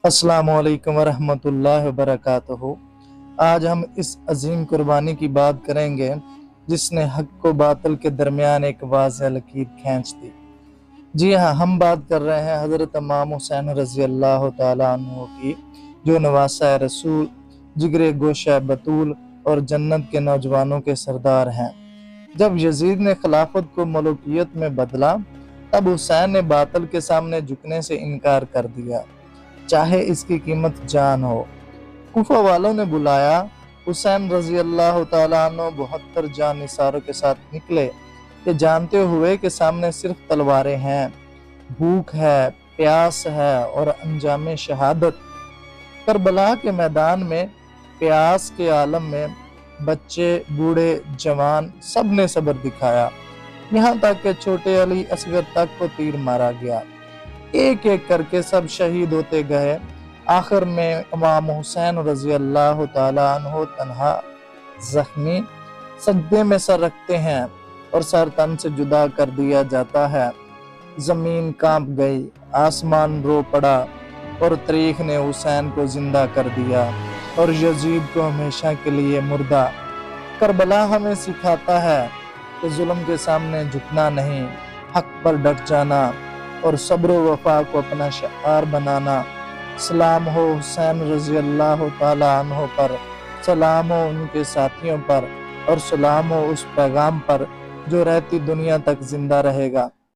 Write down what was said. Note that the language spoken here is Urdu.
السلام علیکم ورحمۃ اللہ وبرکاتہ۔ آج ہم اس عظیم قربانی کی بات کریں گے جس نے حق و باطل کے درمیان ایک واضح لکیر کھینچ دی۔ جی ہاں، ہم بات کر رہے ہیں حضرت امام حسین رضی اللہ تعالیٰ عنہ کی، جو نواسہ رسول، جگر گوشہ بطول اور جنت کے نوجوانوں کے سردار ہیں۔ جب یزید نے خلافت کو ملوکیت میں بدلا، تب حسین نے باطل کے سامنے جھکنے سے انکار کر دیا، چاہے اس کی قیمت جان ہو۔ کوفہ والوں نے بلایا، حسین رضی اللہ تعالیٰ عنہ 72 جان نثاروں کے ساتھ نکلے، یہ جانتے ہوئے کہ سامنے صرف تلواریں ہیں، بھوک ہے، پیاس ہے اور انجام شہادت۔ کربلا کے میدان میں، پیاس کے عالم میں، بچے، بوڑھے، جوان، سب نے صبر دکھایا، یہاں تک کہ چھوٹے علی اصغر تک کو تیر مارا گیا۔ ایک ایک کر کے سب شہید ہوتے گئے، آخر میں امام حسین رضی اللہ تعالیٰ عنہ تنہا، زخمی، سجدے میں سر رکھتے ہیں اور سر تن سے جدا کر دیا جاتا ہے۔ زمین کانپ گئی، آسمان رو پڑا اور تاریخ نے حسین کو زندہ کر دیا اور یزید کو ہمیشہ کے لیے مردہ۔ کربلا ہمیں سکھاتا ہے کہ ظلم کے سامنے جھکنا نہیں، حق پر ڈٹ جانا اور صبر و وفا کو اپنا شعار بنانا۔ سلام ہو حسین رضی اللہ تعالیٰ عنہ پر، سلام ہو ان کے ساتھیوں پر، اور سلام ہو اس پیغام پر جو رہتی دنیا تک زندہ رہے گا۔